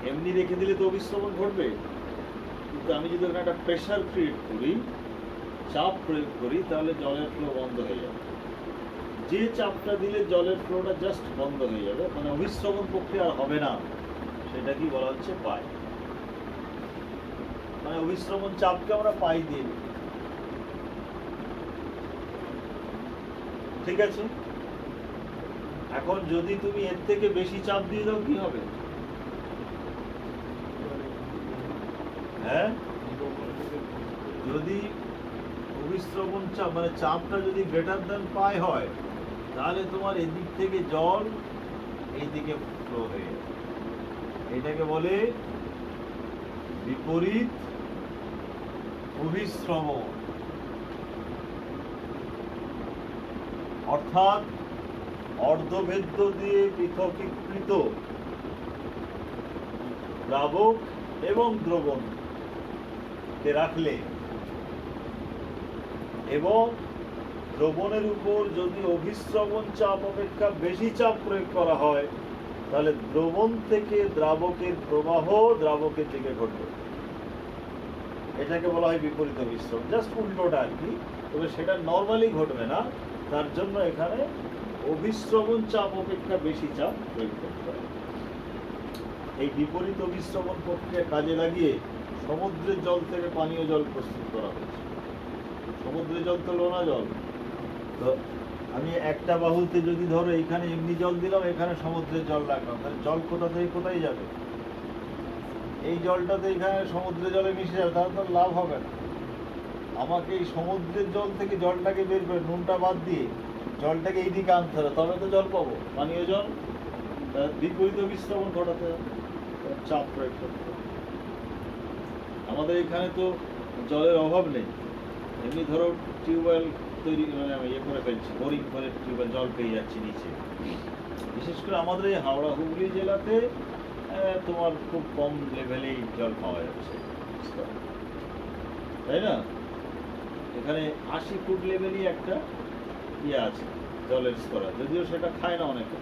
S1: এমনি রেখে দিলে তো অভিস্রবণ ঘটবে, কিন্তু আমি যদি একটা প্রেসার ক্রিয়েট করি, চাপ প্রয়োগ করি, তাহলে জলের ফ্লো বন্ধ হয়ে যাবে। যে চাপটা দিলে জলের ফ্লোটা জাস্ট বন্ধ হয়ে যাবে, মানে অভিস্রবণ প্রক্রিয়া আর হবে না, সেটা কি বলা হচ্ছে? পাই। মানে অভিস্রবণ চাপকে আমরা পাই দিয়ে দিই। ঠিক আছে? এখন যদি তুমি এর থেকে বেশি চাপ দিয়ে দাও কি হবে? হ্যাঁ, যদি অভিস্রবণ চাপ মানে চাপটা যদি গ্রেটার দ্যান পাই হয়, তাহলে তোমার এদিক থেকে জল এইদিকে ফ্লো হয়ে যাবে। এটাকে বলে বিপরীত অভিস্রবণ। অর্থাৎ অর্ধভেদ্য দিয়ে পৃথকীকৃত দ্রাবক এবং দ্রবণকে রাখলে এবং দ্রবণের উপর যদি অভিস্রবণ চাপ অপেক্ষা বেশি চাপ প্রয়োগ করা হয়, তাহলে দ্রবণ থেকে দ্রাবকের প্রবাহ দ্রাবকের দিকে ঘটবে। এটাকে বলা হয় বিপরীত অভিস্রবণ, জাস্ট উল্টোটা আর কি। তবে সেটা নর্মালি ঘটবে না, তার জন্য এখানে অভিস্রবণ চাপ অপেক্ষা বেশি চাপ প্রয়োগ করতে হয়। এই বিপরীত অভিস্রবণ প্রক্রিয়া কাজে লাগিয়ে সমুদ্রের জল থেকে পানীয় জল প্রস্তুত করা হয়েছে। সমুদ্রের জল তো লোনা জল, তো আমি একটা বাহুতে যদি ধরো এখানে এমনি জল দিলাম, এখানে সমুদ্রের জল রাখলাম, তাহলে জল কোথা থেকে কোথায় যাবে? এই জলটাতে এখানে সমুদ্রের জলে মিশে যাবে, তাহলে তো লাভ হবে না। আমাকে এই সমুদ্রের জল থেকে জলটাকে বের করে নুনটা বাদ দিয়ে জলটাকে এইদিকে আনতে হবে, তবে তো জল পাবো, পানীয় জল। বিপরীত অভিস্রবণ ঘটাতে হবে, চাপ প্রয়োগ করতে হবে। আমাদের এখানে তো জলের অভাব নেই, এমনি ধরো টিউবওয়েল তৈরি মানে আমি ইয়ে করে ফেলছি, বোরিং করে টিউবওয়েল জল পেয়ে যাচ্ছি নিচে। বিশেষ করে আমাদের এই হাওড়া হুগলি জেলাতে তোমার খুব কম লেভেলেই জল পাওয়া যাচ্ছে, তাই না? এখানে 80 ফুট লেভেলই একটা ইয়ে আছে জলের স্তর, যদিও সেটা খায় না অনেকে।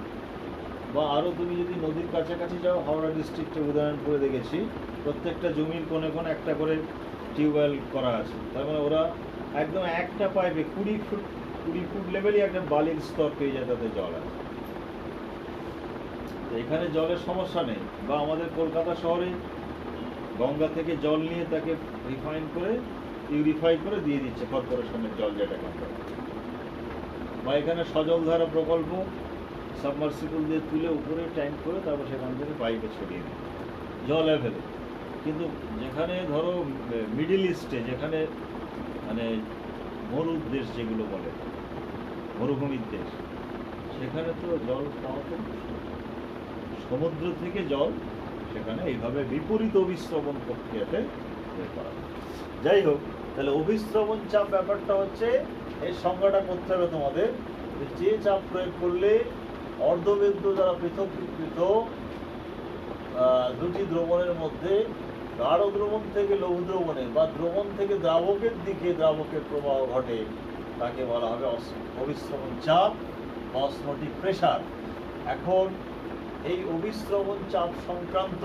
S1: বা আরও তুমি যদি নদীর কাছাকাছি যাও, হাওড়া ডিস্ট্রিক্টে উদাহরণ করে দেখেছি, প্রত্যেকটা জমির কোণে কোণে একটা করে টিউবওয়েল করা আছে। তার মানে ওরা একদম একটা পাইপে 20 ফুট লেভেলই একটা বালির স্তর পেয়ে যায়, তাতে জল আছে। এখানে জলের সমস্যা নেই। বা আমাদের কলকাতা শহরে গঙ্গা থেকে জল নিয়ে তাকে রিফাইন করে পিউরিফাই করে দিয়ে দিচ্ছে কর্পোরেশনের জল, যেটাকে আমরা। বা এখানে সজলধারা প্রকল্প সাবমার্সিবল দিয়ে তুলে উপরে ট্যাঙ্ক করে তারপর সেখান থেকে পাইপে ছড়িয়ে দিই, জল অ্যাভেলেবল। কিন্তু যেখানে ধরো মিডিল ইস্টে, যেখানে মানে মরুর দেশ যেগুলো বলে, মরুভূমির দেশ, সেখানে তো জল পাওয়া তো সমুদ্র থেকে জল সেখানে এইভাবে বিপরীত অভিস্রবণ প্রক্রিয়াতে বের করা। যাই হোক, তাহলে অভিস্রবণ চাপ ব্যাপারটা হচ্ছে, এই সংজ্ঞাটা করতে হবে তোমাদের, যে চাপ প্রয়োগ করলে অর্ধবেদ্য দ্বারা পৃথকীকৃত দুটি দ্রবণের মধ্যে গাঢ় দ্রবণ থেকে লঘু দ্রবণে বা দ্রবণ থেকে দ্রাবকের দিকে দ্রাবকের প্রবাহ ঘটে, তাকে বলা হবে অভিস্রবণ চাপ বা অসমোটিক প্রেসার। এখন এই অভিস্রবণ চাপ সংক্রান্ত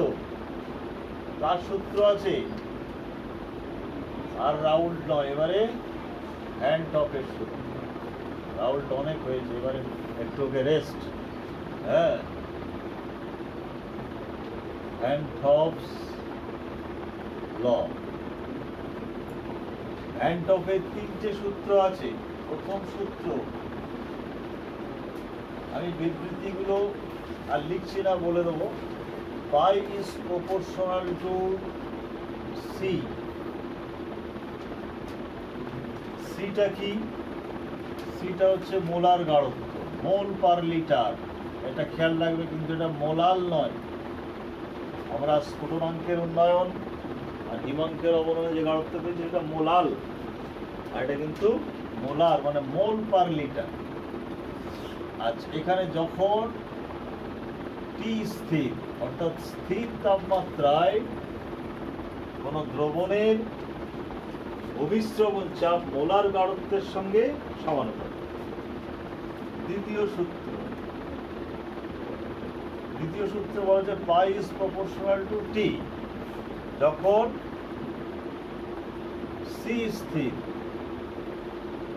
S1: তার সূত্র আছে, আর রাউল্ট নয়, এবারে হ্যান্ডটপের সূত্র। রাউল্ট অনেক হয়েছে, এবারে একটু রেস্ট। হ্যাঁ, হ্যান্ডটপস ল। হ্যান্ডটপের 3টে সূত্র আছে। প্রথম সূত্র, আমি বিবৃতিগুলো আর লিখছি না, বলে দেবো। পাই ইজ প্রপোর্শনাল টু সি। সিটা কি? সিটা হচ্ছে মোলার গাঢ়ত্ব, মোল পার লিটার। এটা খেয়াল রাখবে, কিন্তু এটা মোলাল নয়। আমরা স্ফুটনাঙ্কের উন্নয়ন আর হিমাঙ্কের অবনয়নে যে গাঢ়ত্ব পেয়েছি এটা মোলাল, আর এটা কিন্তু মোলার, মানে মোল পার লিটার। আচ্ছা, এখানে যখন টি স্থির, অর্থাৎ স্থির তাপমাত্রায় কোন দ্রবণের অভিস্রবণ চাপ মোলার গাঢ়ত্বের সঙ্গে সমানুপাতিক। দ্বিতীয় সূত্র বলা হচ্ছে পাই ইজ প্রপোর্শনাল টু টি। যখন সি স্থির,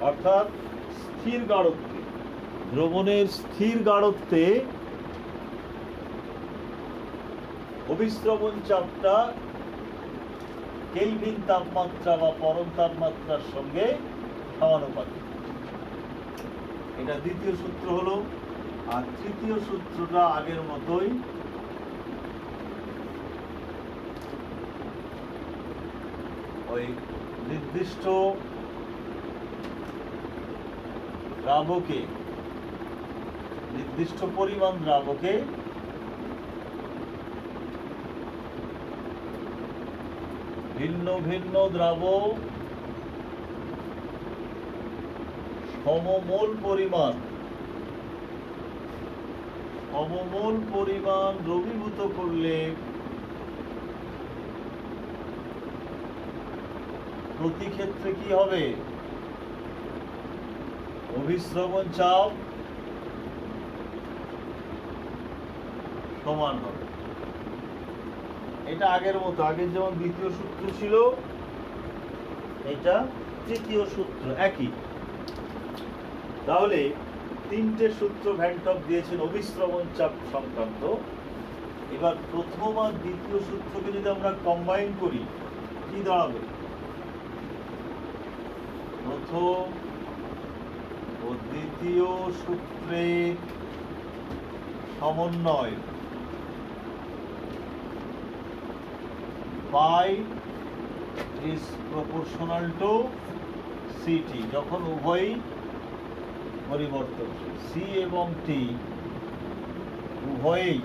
S1: অর্থাৎ স্থির গাঢ়ত্বে, দ্রবণের স্থির গাঢ়ত্বে অভিস্রবণ চাপটা কেলভিন তাপমাত্রা বা পরম তাপমাত্রার সঙ্গে সমানুপাতিক। এটা দ্বিতীয় সূত্র হলো। আর তৃতীয় সূত্রটা আগের মতোই, ওই নির্দিষ্ট দ্রাবকে, নির্দিষ্ট পরিমাণ দ্রাবকে ভিন্ন ভিন্ন দ্রাবক সমমোল পরিমাণ দ্রবীভূত করলে প্রতি ক্ষেত্রে কি হবে? অভিস্রবণ চাপ সমান হবে। এটা আগের মতো, আগের যেমন দ্বিতীয় সূত্র ছিল, এটা তৃতীয় সূত্র একই। তাহলে 3টে সূত্র ভ্যানটপ দিয়েছেন অভিস্রবণ চাপ সংক্রান্ত। এবার প্রথম আর দ্বিতীয় সূত্রকে যদি আমরা কম্বাইন করি, কি দাঁড়াবে? প্রথম ও দ্বিতীয় সূত্রের সমন্বয় পাই ইজ প্রপোর্শনাল টু সিটি। যখন উভয়ই পরিবর্তনশীল, সি এবং টি উভয়ই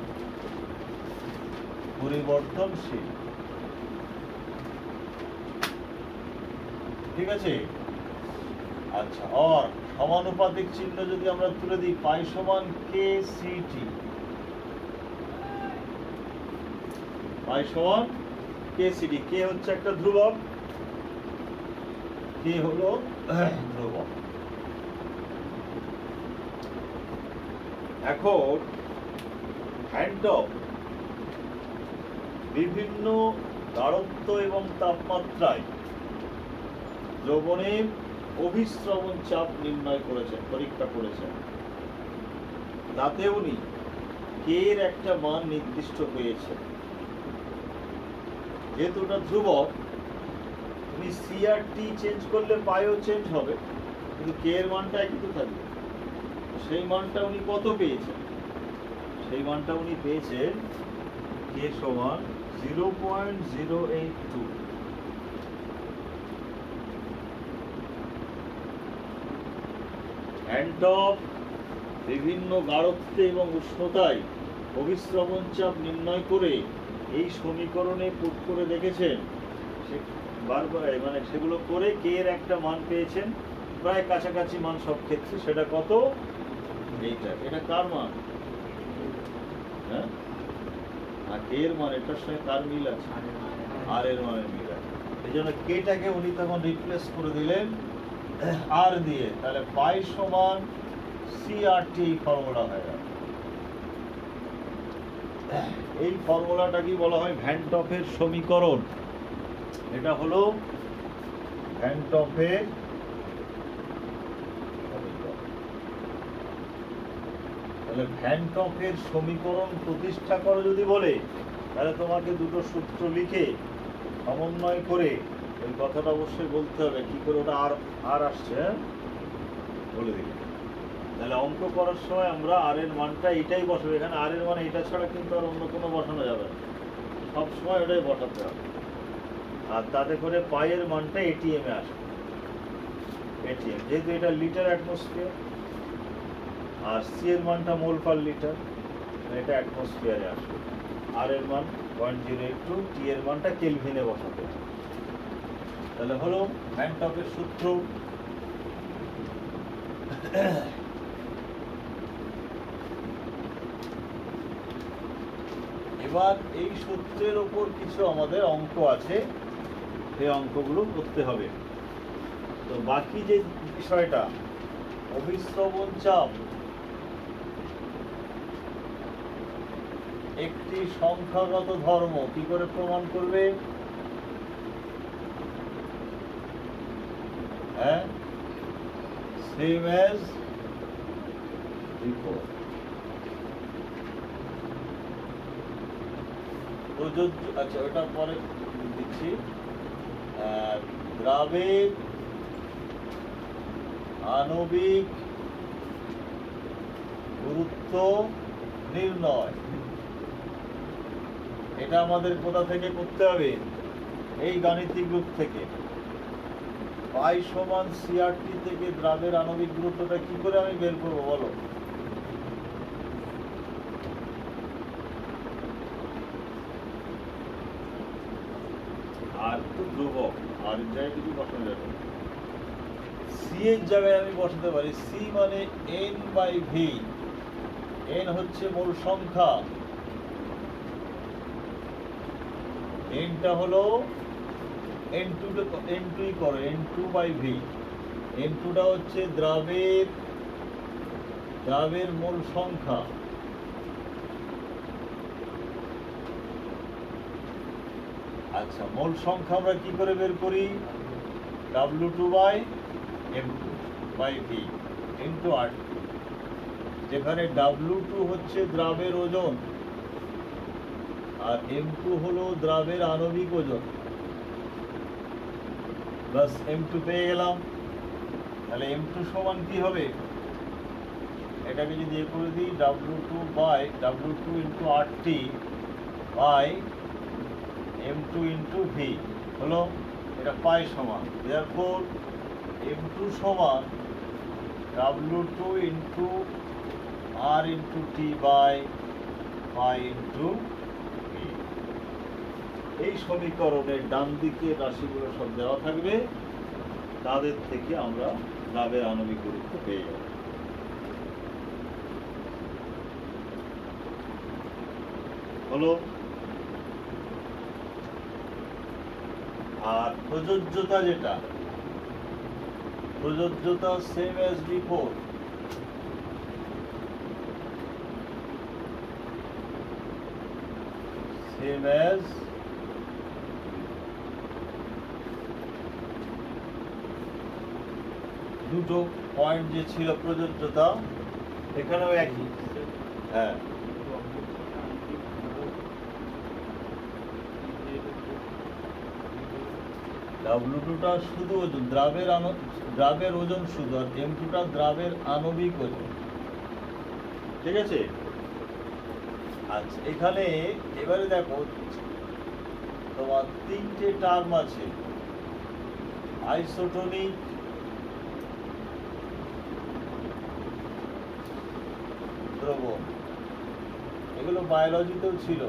S1: পরিবর্তনশীল। ঠিক আছে? আচ্ছা, আর সমানুপাতিক চিহ্ন যদি আমরা তুলে দিই, পাই সমান কে সিটি, পাই সমান কে সিটি। কে হচ্ছে একটা ধ্রুবক, কে হলো ধ্রুবক। এখন হ্যান্ডটপ বিভিন্ন গাঢ়ত্ব এবং তাপমাত্রায় দ্রবণের অভিস্রবণ চাপ নির্ণয় করেছেন, পরীক্ষা করেছেন। তাতে উনি কে এর একটা মান নির্দিষ্ট পেয়েছেন। যেহেতু ওটা ধ্রুবক, তুমি সি আর টি চেঞ্জ করলে পাইও চেঞ্জ হবে, কিন্তু কে এর মানটা কিন্তু থাকবে। সেই মানটা উনি কত পেয়েছেন? সেই মানটা উনি পেয়েছেন কে সমান 0.082। হ্যান্ডটপ বিভিন্ন গাঢ়ত্বে এবং উষ্ণতায় অভিস্রবণ চাপ নির্ণয় করে এই সমীকরণে পুট করে দেখেছেন। বারবার মানে সেগুলো করে কে এর একটা মান পেয়েছেন, প্রায় কাছাকাছি মান সব ক্ষেত্রে। সেটা কত? এইটা। এটা কার মান? হ্যাঁ, আর কে এর মান, এটার সঙ্গে কার মিল আছে? আর এর মানের মিল আছে। এই জন্য কেটাকে উনি তখন রিপ্লেস করে দিলেন আর দিয়ে, তাহলে পাই সমান সিআরটি ফর্মুলা হয়ে গেল। এই ফর্মুলাটা কি বলা হয়? ভ্যানটপের সমীকরণ। এটা হলো ভ্যানটপের সমীকরণ। তাহলে ভ্যানটপের সমীকরণ প্রতিষ্ঠা করো যদি বলে, তাহলে তোমাকে দুটো সূত্র লিখে সমন্বয় করে ওই কথাটা অবশ্যই বলতে হবে। কি করে ওটা আর আসছে বলে দিলে, তাহলে অঙ্ক করার সময় আমরা আর এর মানটা এটাই বসাবো। এখানে আর এর মানে এটা ছাড়া কিন্তু আর অন্য কোনো বসানো যাবে না, সবসময় ওটাই বসাতে হবে। আর তাতে করে পাইয়ের মানটা এটিএম এ আসবে। এটিএম যেহেতু এটা লিটার অ্যাটমসফিয়ার, আর সি এর মানটা মোল পার লিটার, এটা অ্যাটমসফিয়ারে আসবে। আর এর মান 0.082, টি এর মানটা কেলভিনে বসাতে হবে। তাহলে হলো ভ্যানটপের সূত্র। এবার এই সূত্রের ওপর কিছু আমাদের অঙ্ক আছে, সেই অঙ্কগুলো করতে হবে। তো বাকি যে বিষয়টা, অভিস্রবণ চাপ একটি সংখ্যাগত ধর্ম, কি করে প্রমাণ করবে? হ্যাঁ, সেম অ্যাজ বিফোর। প্রযোজ্য, আচ্ছা ওটা পরে দিচ্ছি। দ্রাবের আণবিক গুরুত্ব নির্ণয়, এটা আমাদের কোথা থেকে করতে হবে? এই গাণিতিক রূপ থেকে। পাই সমান সিআরটি থেকে দ্রাবের আণবিক গুরুত্বটা কি করে আমি বের করবো বলো? আর তো ধ্রুবক, আর জায়গায় কিছু বসানো যাবে। সি এর জায়গায় আমি বসাতে পারি সি মানে এন বাই ভি। এন হচ্ছে মূল সংখ্যা, এনটা হলো N2 করো, N2 বাই ভি। N2টা হচ্ছে দ্রাবের মূল সংখ্যা। আচ্ছা, মূল সংখ্যা আমরা কি করে বের করি? W2 by M2 by V into R, যেখানে W2 হচ্ছে দ্রাবের ওজন আর M2 হলো দ্রাবের আণবিক ওজন। প্লাস M2 পেয়ে গেলাম। তাহলে M2 সমান কি হবে? এটাকে যদি এ করে দিই, W2 into RT by M2 into V হলো, এটা পাই সমান। therefore M2 সমান W2 into R into T by phi into V. এই সমীকরণের ডান দিকে রাশিগুলো সব দেওয়া থাকবে, তাদের থেকে আমরা দ্রাবের আণবিক গুরুত্ব পেয়ে যাব। হলো। আর প্রযোজ্যতা, যেটা প্রযোজ্যতা same as before. Same as দুটো পয়েন্ট যে ছিল প্রযোজ্যতা, এখানেও একই। হ্যাঁ, W2টা শুধু ওজন, দ্রাবের ওজন শুধু, আর M2টা দ্রাবের আণবিক ওজন। ঠিক আছে। আচ্ছা, এখানে এবারে দেখো তোমার তিনটে টার্ম আছে, আইসোটোনিক, দ্রবণ, এগুলো বায়োলজিতেও ছিল,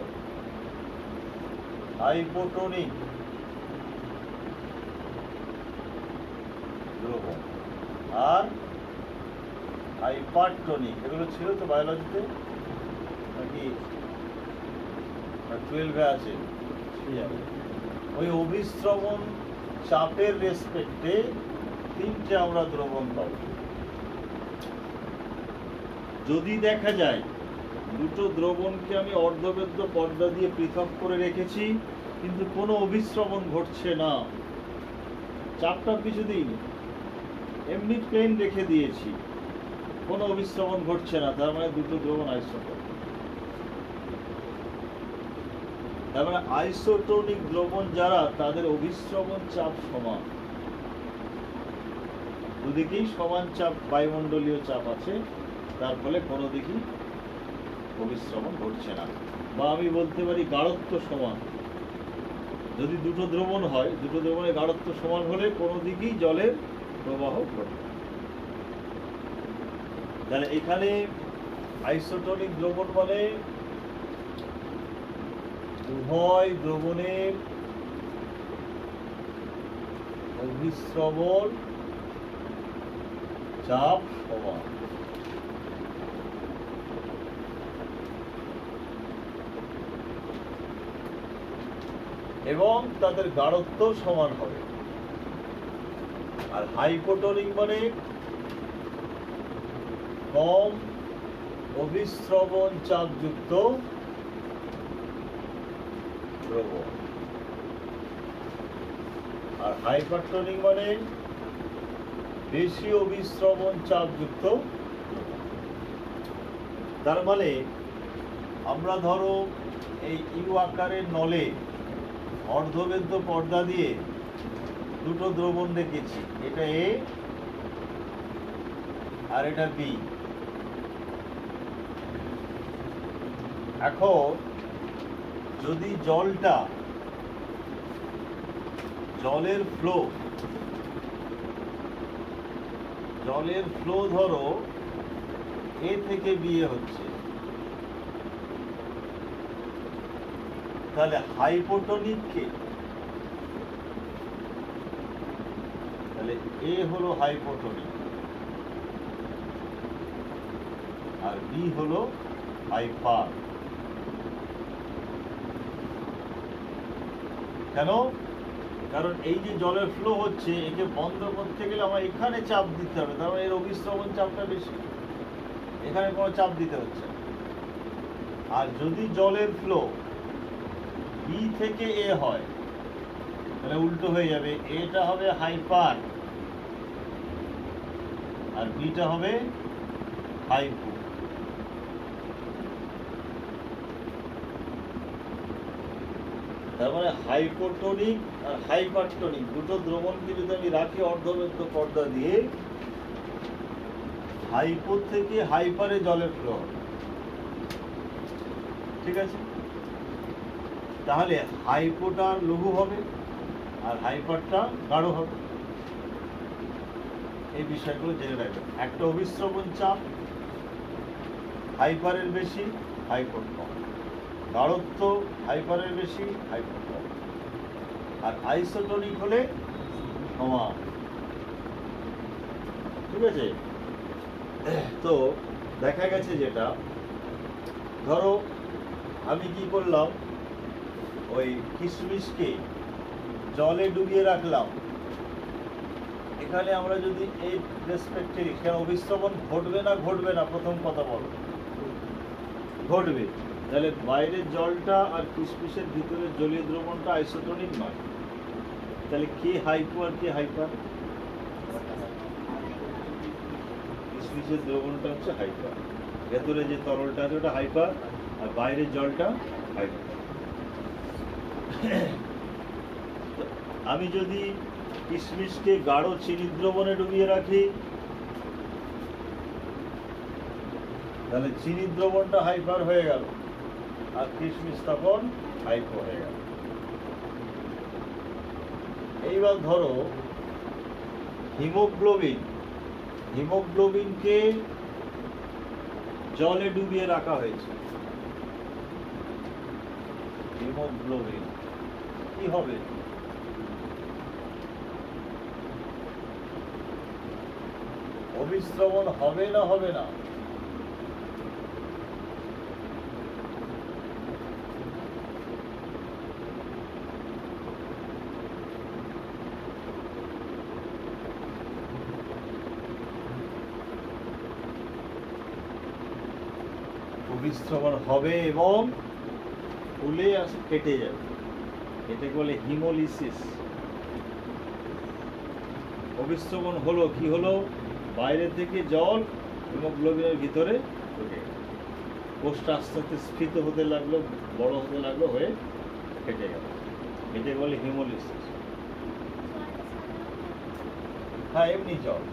S1: হাইপোটোনিক দ্রবণ, আর হাইপারটোনিক, এগুলো ছিল তো বায়োলজিতে নাকি 12-এ আছে। ওই অভিস্রবণ চাপের রেসপেক্টে তিনটে আমরা দ্রবণ পাবো। যদি দেখা যায় দুটো দ্রবণকে আমি অর্ধবেদ্য পর্দা দিয়ে পৃথক করে রেখেছি, কিন্তু কোনো অভিস্রবণ ঘটছে না, চাপটা কিছু দিইনি, এমনি প্লেন রেখে দিয়েছি, কোনো অভিস্রবণ ঘটছে না, তার মানে দুটো দ্রবণ আইসোটোনিক। তার মানে আইসোটোনিক দ্রবণ যারা, তাদের অভিস্রবণ চাপ সমান, দুদিকেই সমান চাপ, বায়ুমণ্ডলীয় চাপ আছে, তার ফলে কোনো দিকেই অভিস্রবণ ঘটছে না। বা আমি বলতে পারি গাঢ়ত্ব সমান। যদি দুটো দ্রবণ হয়, দুটো দ্রবণের গাঢ়ত্ব সমান হলে কোনো দিকেই জলের প্রবাহ ঘটে। তাহলে এখানে আইসোটোনিক দ্রবণ মানে উভয় দ্রবণের অভিস্রবণ চাপ সমান, এবং তাদের গাঢ়ত্ব সমান হবে। আর হাইপোটোনিক মানে কম অভিস্রবণ চাপযুক্ত দ্রবণ, আর হাইপারটোনিক মানে বেশি অভিস্রবণ চাপযুক্ত। তার মানে আমরা ধরো এই ইউ আকারের নলে অর্ধবেদ্য পর্দা দিয়ে দুটো দ্রবণ রেখেছি, এটা এ আর এটা বি। এখন যদি জলের ফ্লো ধরো এ থেকে বি এ হচ্ছে, তাহলে হাইপোটোনিককে, তাহলে এ হলো হাইপোটোনিক আর বি হলো হাইপার। কেন? কারণ এই যে জলের ফ্লো হচ্ছে, একে বন্ধ করতে গেলে আমার এখানে চাপ দিতে হবে, তার মানে এর অভিস্রবণ চাপটা বেশি, এখানে কোনো চাপ দিতে হচ্ছে। আর যদি জলের ফ্লো বি থেকে এ হয়, তাহলে উল্টো হয়ে যাবে, এটা হবে হাইপার আর বিটা হবে হাইপো। তার মানে হাইপোটোনিক আর হাইপারটোনিক দুটো দ্রবণকে যদি আমি রাখি অর্ধবেদ্য পর্দা দিয়ে, হাইপো থেকে হাইপারে জলের ফ্লো হবে। ঠিক আছে, তাহলে হাইপোটা লঘু হবে আর হাইপারটা গাঢ় হবে। এই বিষয়গুলো জেনে রাখবেন। একটা অভিস্রবণ চাপ হাইপারের বেশি, হাইপোর কম। গাঢ়ত্ব হাইপারের বেশি, হাইপার কম। আর আইসোটোনিক হলে সমান। ঠিক আছে? তো দেখা গেছে যেটা, ধরো আমি কি করলাম, ওই কিশমিশকে জলে ডুবিয়ে রাখলাম। এখানে আমরা যদি এই রেসপেক্টে এখানে অভিস্রবণ ঘটবে না ঘটবে না, প্রথম কথা বলো। ঘটবে। তাহলে বাইরের জলটা আর কিশমিশের ভিতরের জলীয় দ্রবণটা আইসোটোনিক নয়। তাহলে কে হাইপো আর কে হাইপার? কিশমিশের দ্রবণটা হচ্ছে হাইপার, ভেতরে যে তরলটা আছে ওটা হাইপার, আর বাইরের জলটা হাইপার। আমি যদি কিশমিশকে গাঢ় চিনি দ্রবণে ডুবিয়ে রাখি, তাহলে চিনি দ্রবণটা হাইপার হয়ে গেল, আর কিশমিশ তখন হাইপো হয়ে গেল। এইবার ধরো হিমোগ্লোবিনকে জলে ডুবিয়ে রাখা হয়েছে। হিমোগ্লোবিন কি হবে? অভিস্রবণ হবে না হবে না? অভিস্রবণ হবে এবং ফুলে কেটে যাবে। এটাকে বলে হিমোলিসিস। অভিস্রবণ হলো কি হলো? বাইরে থেকে জল হিমোগ্লোবিনের ভিতরে ঢুকে গেল, কোষটা আস্তে আস্তে স্ফীত হতে লাগলো, বড় হতে লাগলো, হয়ে কেটে গেল। এটাকে বলে হিমোলিসিস। হ্যাঁ, এমনি জল।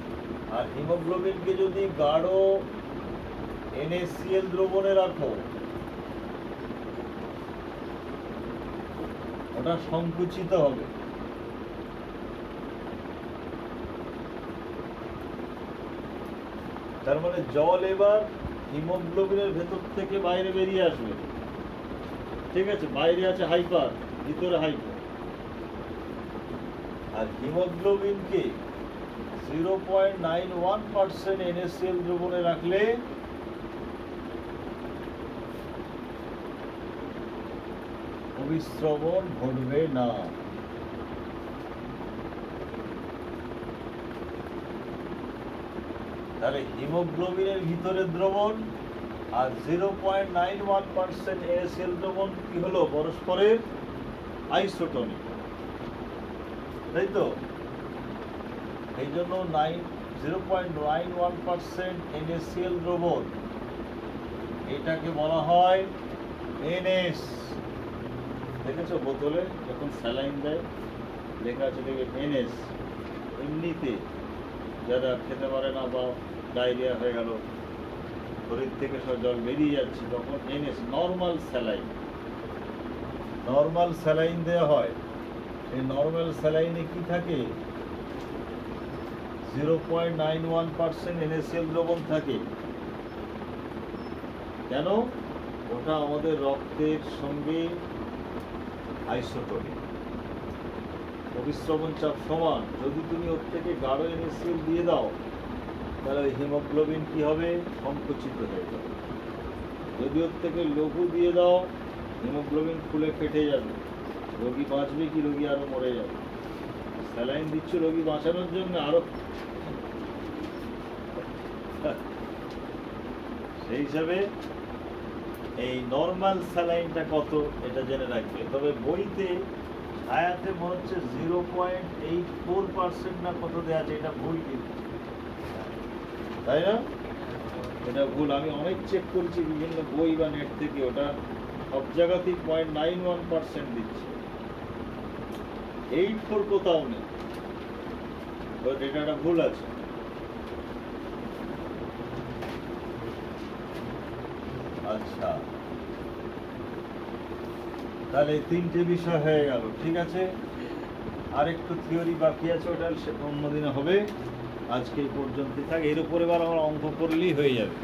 S1: আর হিমোগ্লোবিনকে যদি গাঢ় NaCl দ্রবণে রাখো, ওটা সংকুচিত হবে। তার মানে জল এবার হিমোগ্লোবিনের ভেতর থেকে বাইরে বেরিয়ে আসবে। ঠিক আছে? বাইরে আছে হাইপার, ভিতরে হাইপো। আর হিমোগ্লোবিনকে 0.91% NaCl দ্রবণে রাখলে অভিস্রবণ ঘটবে না। তাহলে হিমোগ্লোবিনের ভিতরে দ্রবণ আর 0.91% NaCl দ্রবণ কি হলো? পরস্পরের আইসোটোনিক, তাই তো? এই জন্য 0.91% NaCl দ্রবণ, এটাকে বলা হয় NS। দেখেছো বোতলে যখন স্যালাইন দেয় লেখা আছে দেখবে NS। এমনিতে যারা খেতে পারে না বা ডায়রিয়া হয়ে গেল, শরীর থেকে সব জল বেরিয়ে যাচ্ছে, তখন NS নর্মাল স্যালাইন দেওয়া হয়। সেই নর্মাল স্যালাইনে কি থাকে? 0.91% NaCl দ্রবণ থাকে। কেন? ওটা আমাদের রক্তের সঙ্গে আইসোটোনিক, অভিস্রবণ চাপ সমান। যদি তুমি ওর থেকে গাঢ় NaCl দিয়ে দাও, তাহলে হিমোগ্লোবিন কি হবে? সংকুচিত হয়ে যাবে। যদি ওর থেকে লঘু দিয়ে দাও, হিমোগ্লোবিন ফুলে ফেটে যাবে। রোগী বাঁচবে কি রোগী আরো মরে যাবে? স্যালাইন দিচ্ছ রোগী বাঁচানোর জন্য, আরো। সেই হিসাবে এই নর্মাল স্যালাইনটা কত এটা জেনে রাখবে। তবে বইতে ছায়াতে মনে হচ্ছে 0.84% না কত দেওয়া আছে, এটা ভুল কিন্তু, তাই না? এটা ভুল। আমি অনেক চেক করেছি বিভিন্ন বই বা নেট থেকে, ওটা সব জায়গাতেই 0.91% দিচ্ছে। 84 কোথাও নেই, তো ডেটাটা ভুল আছে। আচ্ছা, তাহলে তিনটে বিষয় হয়ে গেল। ঠিক আছে, আর একটু থিওরি বাকি আছে, ওটা অন্যদিনে হবে। আজকে এই পর্যন্তই থাক। এর উপরে এবার আমার অঙ্ক করলেই হয়ে যাবে।